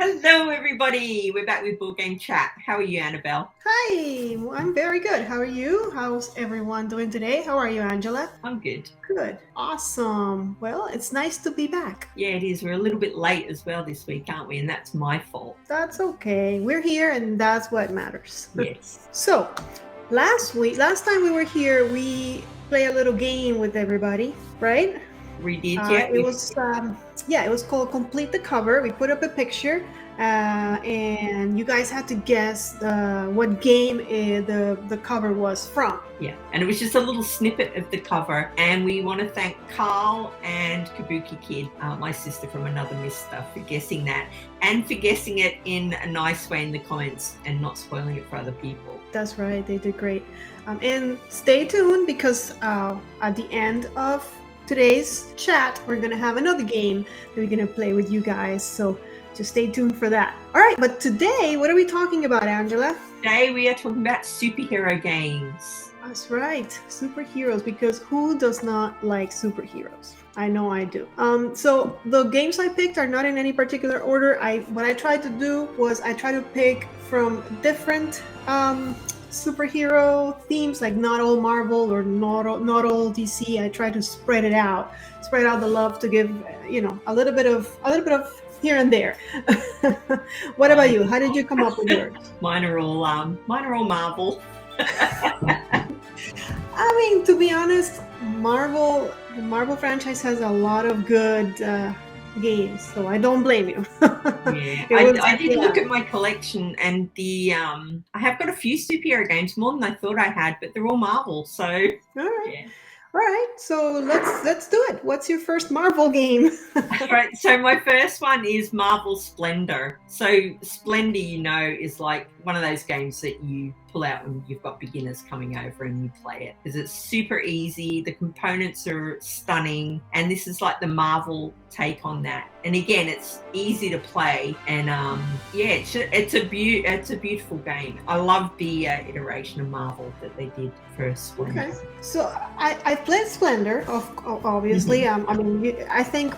Hello, everybody. We're back with Board Game Chat. How are you, Annabelle? Hi, I'm very good. How are you? How's everyone doing today? How are you, Angela? I'm good. Good. Awesome. Well, it's nice to be back. Yeah, it is. We're a little bit late as well this week, aren't we? And that's my fault. That's okay. We're here and that's what matters. Yes. So, last time we were here, we play a little game with everybody, right? We did, yeah. It was it was called Complete the Cover. We put up a picture, and you guys had to guess what game the cover was from. Yeah. And it was just a little snippet of the cover. And we want to thank Carl and Kabuki Kid, my sister from Another Mister, for guessing that and for guessing it in a nice way in the comments and not spoiling it for other people. That's right. They did great. And stay tuned because at the end of today's chat, we're going to have another game that we're going to play with you guys. So just stay tuned for that. All right. But today, what are we talking about, Angela? Today we are talking about superhero games. That's right. Superheroes, because who does not like superheroes? I know I do. So the games I picked are not in any particular order. What I tried to do was I tried to pick from different superhero themes, like not all Marvel or not all DC. I tried to spread out the love to give a little bit of here and there. What about you? How did you come up with yours? Mine are all Marvel. I mean, to be honest, the Marvel franchise has a lot of good games, so I don't blame you. Yeah, I did look at my collection, and I have got a few superhero games, more than I thought I had, but they're all Marvel. So, all right. Yeah. All right, so let's do it. What's your first Marvel game? All right, so my first one is Marvel Splendor. So Splendor, is like one of those games that you pull out when you've got beginners coming over and you play it, because it's super easy. The components are stunning, and this is like the Marvel take on that. And again, it's easy to play, and it's a beautiful game. I love the iteration of Marvel that they did for Splendor. Okay, so I played Splendor, obviously. Mm-hmm. I mean, I think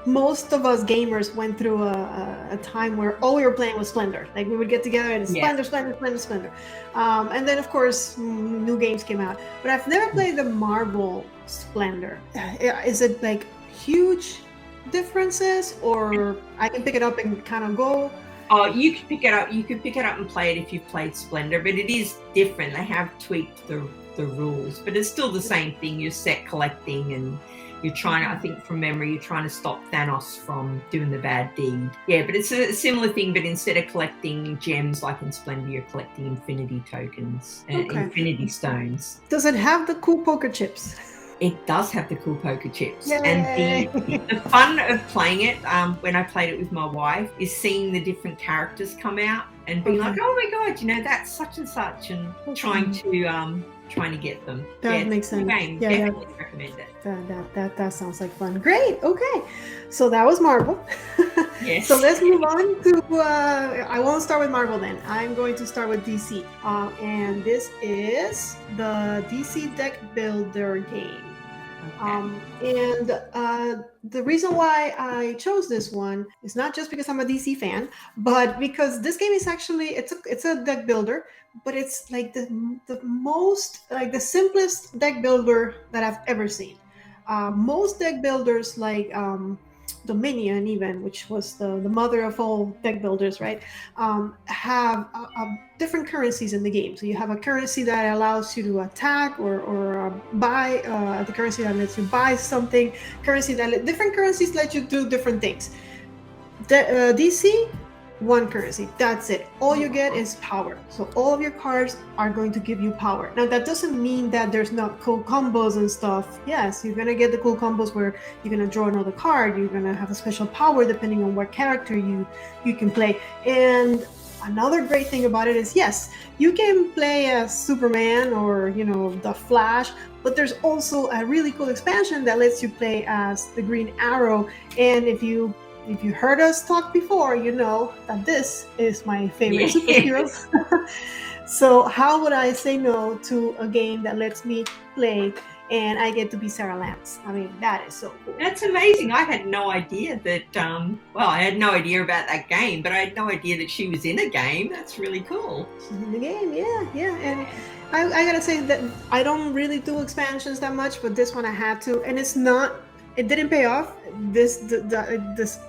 most of us gamers went through a time where all we were playing was Splendor. Like we would get together and Splendor. And then of course new games came out. But I've never played the Marvel Splendor. Is it like huge differences, or I can pick it up and kind of go? Oh, you can pick it up. You can pick it up and play it if you've played Splendor, but it is different. They have tweaked the rules, but it's still the same thing. You're set collecting, and you're trying to, I think from memory, you're trying to stop Thanos from doing the bad deed. Yeah, but it's a similar thing, but instead of collecting gems like in Splendor, you're collecting infinity tokens and infinity stones. Does it have the cool poker chips? It does have the cool poker chips. Yay. And the fun of playing it, when I played it with my wife, is seeing the different characters come out and being like, oh my God, that's such and such, and trying to get them. That makes sense. Game. Definitely recommend it. That sounds like fun. Great. Okay. So that was Marvel. Yes. So let's move on to, I won't start with Marvel then. I'm going to start with DC. And this is the DC Deck Builder game. Okay. The reason why I chose this one is not just because I'm a DC fan, but because this game is actually, it's a deck builder, but it's like the most, like the simplest deck builder that I've ever seen. Most deck builders, like Dominion even, which was the mother of all deck builders, right, have different currencies in the game. So you have a currency that allows you to attack or buy, the currency that lets you buy something, different currencies let you do different things. DC, one currency, that's it. All you get is power. So all of your cards are going to give you power. Now that doesn't mean that there's not cool combos and stuff. Yes, you're gonna get the cool combos where you're gonna draw another card, you're gonna have a special power depending on what character you can play. And another great thing about it is, yes, you can play as Superman or the Flash, but there's also a really cool expansion that lets you play as the Green Arrow. And if you heard us talk before, you know that this is my favorite superhero. So how would I say no to a game that lets me play and I get to be Sarah Lance. I mean, that is so cool. That's amazing. I had no idea that, I had no idea about that game, but I had no idea that she was in a game. That's really cool. She's in the game, yeah. And I gotta say that I don't really do expansions that much, but this one I had to, and it didn't pay off. This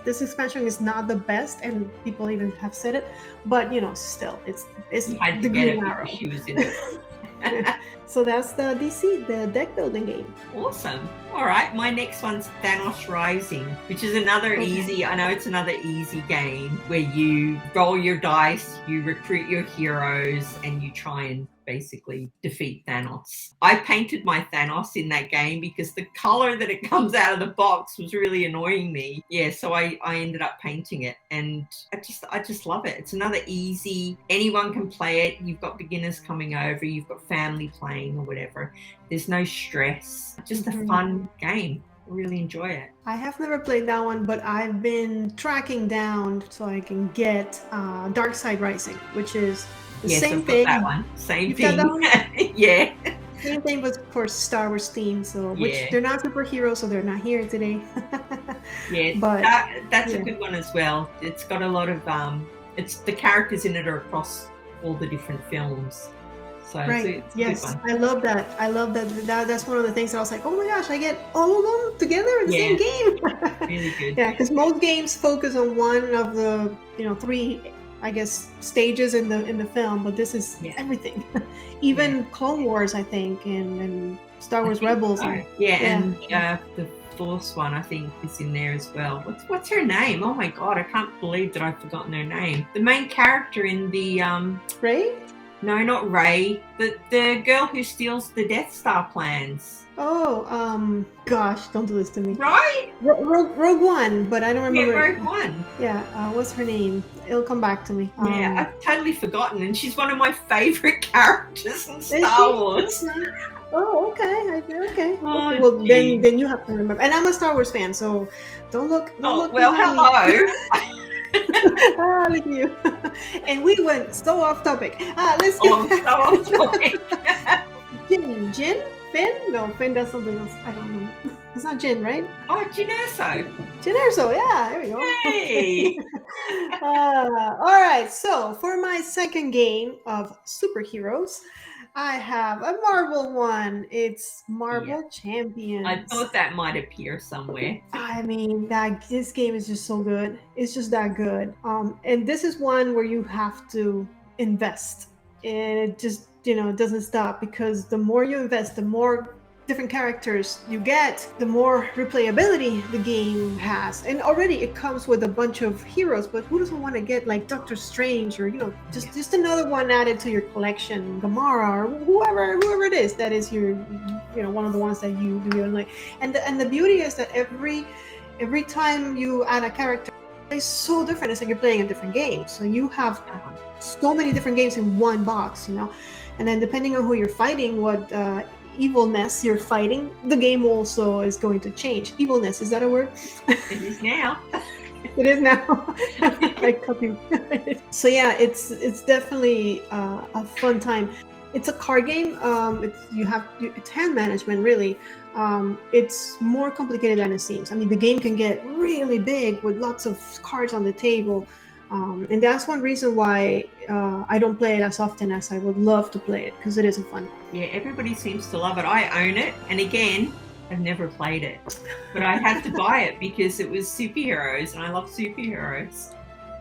expansion is not the best, and people even have said it. But still, it's You had the to get Green it Arrow. because she was in it. So that's the DC, the deck building game. Awesome. All right, my next one's Thanos Rising, which is another easy, I know it's another easy game where you roll your dice, you recruit your heroes, and you try and basically defeat Thanos. I painted my Thanos in that game because the color that it comes out of the box was really annoying me. Yeah, so I ended up painting it, and I just love it. It's another easy, anyone can play it. You've got beginners coming over, you've got family playing or whatever. There's no stress. Just a fun game. I really enjoy it. I have never played that one, but I've been tracking down so I can get Dark Rising, which is the same thing. That one. Same You've thing. got that one? Yeah. Same thing, but for Star Wars theme. So, which they're not superheroes, so they're not here today. Yeah, but that's a good one as well. It's got a lot of it's the characters in it are across all the different films. So right. it's yes, a good one. I love that. That's one of the things that I was like, oh my gosh, I get all of them together in the same game. Really good. Yeah, because most games focus on one of the 3, I guess, stages in the film, but this is everything. Even Clone Wars, I think, and Star Wars Rebels. And the fourth one I think is in there as well. What's her name? Oh my god, I can't believe that I've forgotten her name. The main character in the Rey? No, not Rey. The girl who steals the Death Star plans. Oh, gosh, don't do this to me. Right? Rogue One, but I don't remember. Yeah, Rogue One. Yeah, what's her name? It'll come back to me. Yeah, I've totally forgotten, and she's one of my favorite characters in Star Wars. Oh, okay. Okay. Oh, well, then you have to remember. And I'm a Star Wars fan, so don't look. Well, hello. Look at you. And we went so off topic. Let's go. So off topic. Jin? Finn? No, Finn does something else. I don't know. It's not Jin, right? Oh, Jin Erso. Yeah, there we go. Hey. All right, so for my second game of superheroes, I have a Marvel one. It's Marvel Champions. I thought that might appear somewhere. I mean, this game is just so good. It's just that good. And this is one where you have to invest, and it just it doesn't stop, because the more you invest, the more different characters you get, the more replayability the game has. And already it comes with a bunch of heroes, but who doesn't want to get like Doctor Strange or just another one added to your collection, Gamora or whoever it is that is your one of the ones that you really like. And the beauty is that every time you add a character, it's so different. It's like you're playing a different game. So you have so many different games in one box, and then depending on who you're fighting, what evilness you're fighting, the game also is going to change. Evilness, is that a word? It is now. It is now. I copy. So yeah, it's definitely a fun time. It's a card game. It's hand management, really. It's more complicated than it seems. I mean, the game can get really big with lots of cards on the table. And that's one reason why I don't play it as often as I would love to play it, because it isn't fun. Yeah, everybody seems to love it. I own it, and again, I've never played it, but I had to buy it because it was superheroes, and I love superheroes.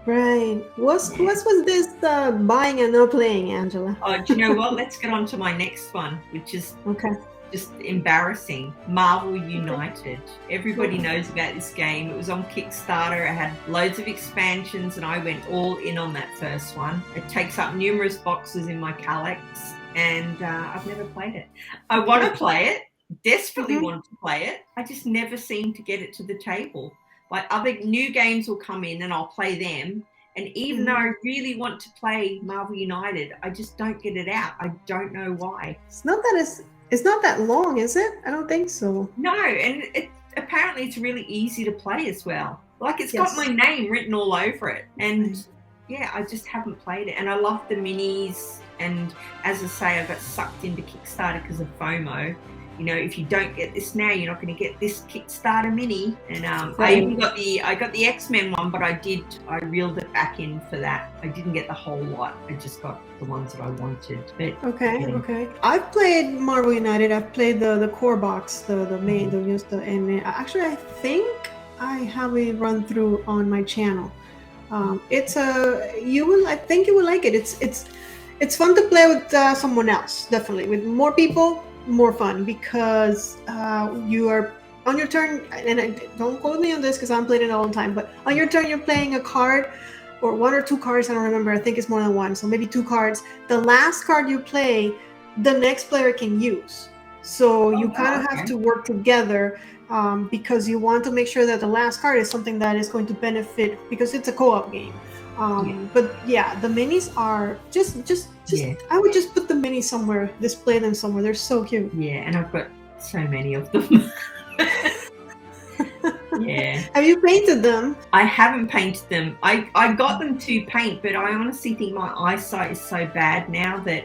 Right. What was this buying and not playing, Angela? Oh, do you know what? Let's get on to my next one, which is just embarrassing. Marvel United. Everybody knows about this game. It was on Kickstarter. It had loads of expansions, and I went all in on that first one. It takes up numerous boxes in my collex, and I've never played it. I want to play it, desperately want to play it. I just never seem to get it to the table. Like, other new games will come in and I'll play them, and even though I really want to play Marvel United, I just don't get it out. I don't know why. It's not that long, is it? I don't think so. No, and apparently it's really easy to play as well. Like, it's got my name written all over it. And yeah, I just haven't played it. And I love the minis. And as I say, I got sucked into Kickstarter because of FOMO. you know, if you don't get this now, you're not going to get this Kickstarter mini. And I Right. even got the X-Men one, but I reeled it back in for that. I didn't get the whole lot. I just got the ones that I wanted. But Okay. I've played Marvel United. I've played the core box, the main, and actually I think I have a run through on my channel. I think you will like it. It's fun to play with someone else. Definitely, with more people, more fun, because you are on your turn. And don't quote me on this because I'm playing it all the time. But on your turn, you're playing a card, or one or two cards. I don't remember. I think it's more than one. So maybe two cards. The last card you play, the next player can use. So you kind of have to work together. Because you want to make sure that the last card is something that is going to benefit, because it's a co-op game. But yeah, the minis are just I would just put the minis somewhere, display them somewhere. They're so cute. Yeah, and I've got so many of them. Yeah. Have you painted them? I haven't painted them. I got them to paint, but I honestly think my eyesight is so bad now that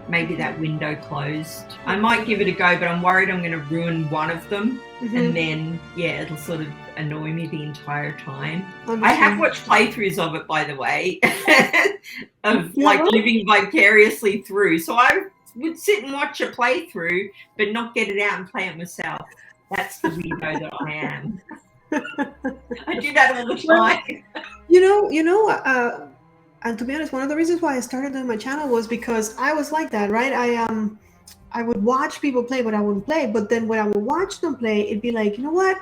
maybe that window closed. I might give it a go, but I'm worried I'm going to ruin one of them. And then, yeah, it'll sort of annoy me the entire time. I have watched playthroughs of it, by the way, of like living vicariously through. So I would sit and watch a playthrough, but not get it out and play it myself. That's the weirdo that I am. I do that all the time. And to be honest, one of the reasons why I started on my channel was because I was like that, right? I would watch people play, but I wouldn't play. But then when I would watch them play, it'd be like, you know what?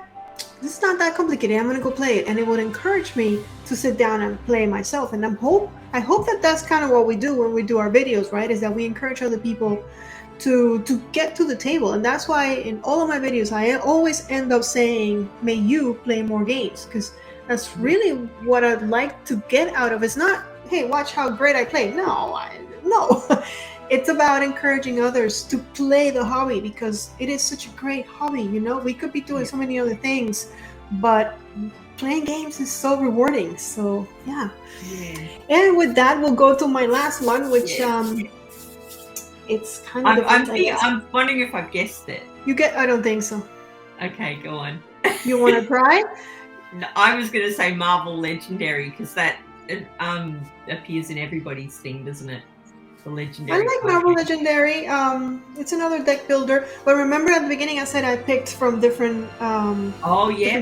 This is not that complicated. I'm gonna go play it, and it would encourage me to sit down and play myself. And I hope that that's kind of what we do when we do our videos, right? Is that we encourage other people to get to the table. And that's why in all of my videos, I always end up saying, "May you play more games," because that's really what I'd like to get out of. It's not, hey, watch how great I play. No. It's about encouraging others to play the hobby, because it is such a great hobby. You know, we could be doing so many other things, but playing games is so rewarding. So yeah. And with that, we'll go to my last one, which it's kind of. I'm wondering if I've guessed it. I don't think so. Okay, go on. You want to try? No, I was going to say Marvel Legendary, because that appears in everybody's thing, doesn't it? The Legendary. I like Marvel Legendary. It's another deck builder. But remember at the beginning I said I picked from different different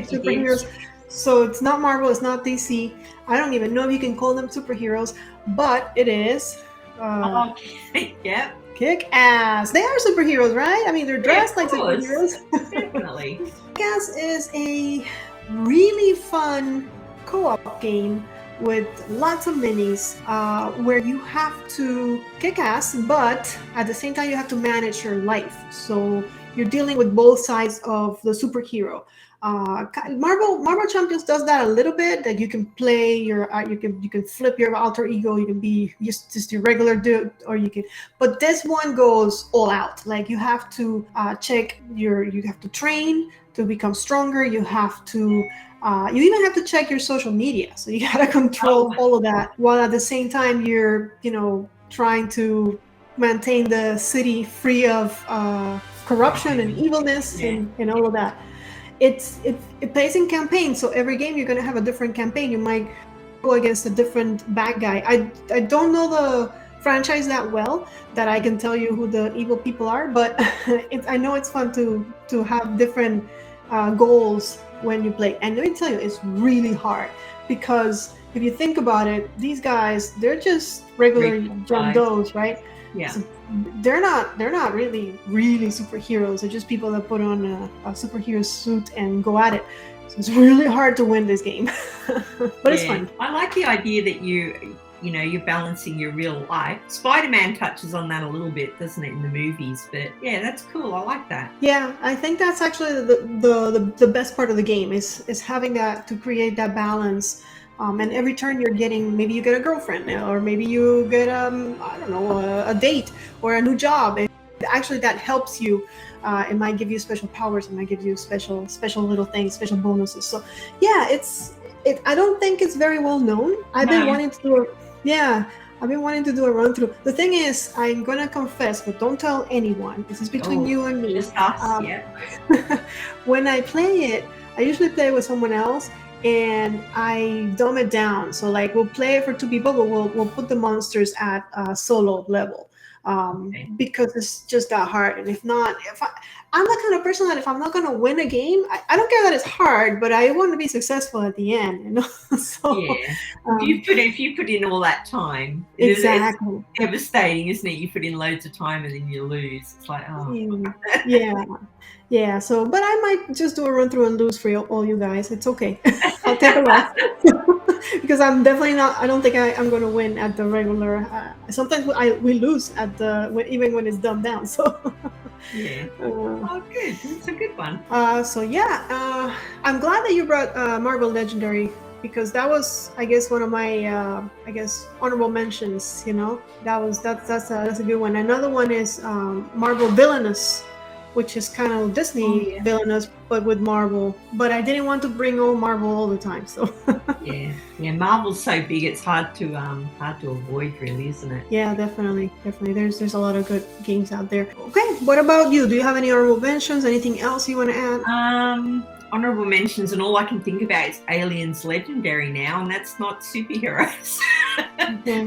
superheroes. So it's not Marvel, it's not DC. I don't even know if you can call them superheroes, but it is. Yep. Kick ass. They are superheroes, right? I mean, they're dressed like superheroes. Definitely. Kick Ass is a really fun co-op game with lots of minis, where you have to kick ass, but at the same time you have to manage your life. So you're dealing with both sides of the superhero. Marvel Champions does that a little bit, that you can play your you can flip your alter ego. You can be just your regular dude, or you can. But this one goes all out. Like you have to you have to train to become stronger. You have to. You even have to check your social media, so you gotta control all of that, while at the same time you're, trying to maintain the city free of corruption and evilness and all of that. It plays in campaigns, so every game you're gonna have a different campaign. You might go against a different bad guy. I don't know the franchise that well that I can tell you who the evil people are, but I know it's fun to have different goals when you play. And let me tell you, it's really hard, because if you think about it, these guys, they're just regular John Does, right? Yeah. So they're not really superheroes. They're just people that put on a superhero suit and go at it. So it's really hard to win this game. But it's fun. I like the idea that you're balancing your real life. Spider-Man touches on that a little bit, doesn't it, in the movies? But yeah, that's cool. I like that. Yeah, I think that's actually the best part of the game is having that, to create that balance. And every turn you're getting, maybe you get a girlfriend, or maybe you get a date or a new job. Actually, that helps you. It might give you special powers. It might give you special little things, special bonuses. So yeah, I don't think it's very well known. I've been wanting to do I've been wanting to do a run through. The thing is, I'm gonna confess, but don't tell anyone. This is between you and me. Just us, yeah. When I play it, I usually play it with someone else, and I dumb it down. So like we'll play it for two people, but we'll put the monsters at solo level, Okay. because it's just that hard. And if not, I'm the kind of person that if I'm not gonna win a game, I don't care that it's hard, but I want to be successful at the end. You know, so Yeah. um, If you put in all that time, exactly. it's devastating, isn't it? You put in loads of time and then you lose. It's like, oh. Yeah, yeah. So, but I might just do a run through and lose for all you guys. It's okay. I'll take a loss because I'm definitely not. I don't think I'm going to win at the regular. Sometimes we lose at even when it's dumbed down. So. Yeah. Oh, good. It's a good one. So yeah, I'm glad that you brought Marvel Legendary, because that was, I guess, one of my honorable mentions. You know, that's a good one. Another one is Marvel Villainous, which is kind of Disney Villainous but with Marvel. But I didn't want to bring all Marvel all the time, so. Yeah. Marvel's so big, it's hard to avoid, really, isn't it? Yeah, definitely. There's a lot of good games out there. Okay, what about you? Do you have any honorable mentions? Anything else you want to add? Honorable mentions, and all I can think about is Aliens Legendary now, and that's not superheroes.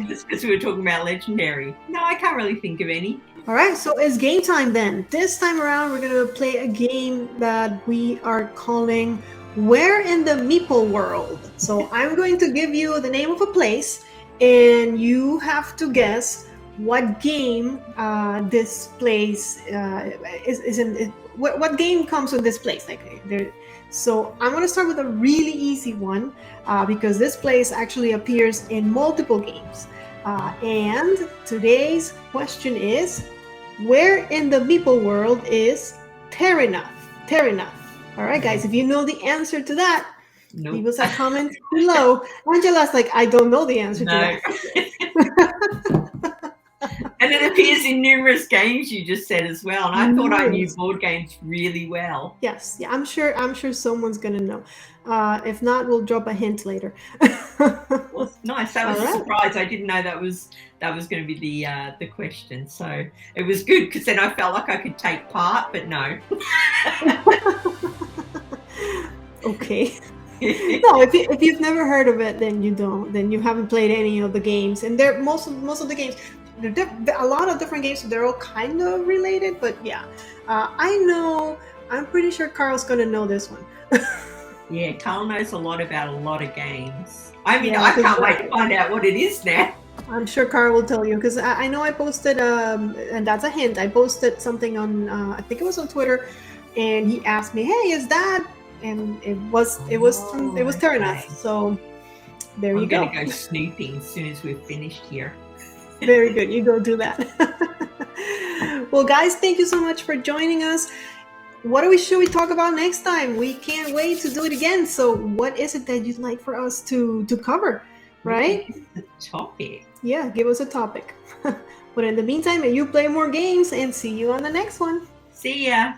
Just because we were talking about Legendary. No, I can't really think of any. All right, so it's game time then. This time around, we're going to play a game that we are calling Where in the Meeple World. So I'm going to give you the name of a place, and you have to guess what game this place is in. What game comes with this place? So I'm going to start with a really easy one, because this place actually appears in multiple games. And today's question is, where in the Meeple world is Terranath? All right, guys, if you know the answer to that, leave us a comment below. Angela's like, I don't know the answer to that. And it appears in numerous games, you just said, as well. And I thought I knew board games really well. Yes, yeah, I'm sure someone's gonna know. If not, we'll drop a hint later. Well, nice. That was a surprise. I didn't know that was going to be the question. So it was good, because then I felt like I could take part, but no. Okay. No, if you've never heard of it, then you don't. Then you haven't played any of the games, and most of the games. A lot of different games, so they're all kind of related. But yeah, I'm pretty sure Carl's gonna know this one. Yeah, Carl knows a lot about a lot of games. I mean, I can't wait to find out what it is now. I'm sure Carl will tell you, because I know I posted, and that's a hint. I posted something on, I think it was on Twitter, and he asked me, "Hey, is that?" And it was Terranath. So there you go. I'm gonna go snooping as soon as we've finished here. Very good. You go do that. Well, guys, thank you so much for joining us. What should we talk about next time? We can't wait to do it again. So what is it that you'd like for us to cover, right? The topic. Yeah, give us a topic. But in the meantime, you play more games, and see you on the next one. See ya.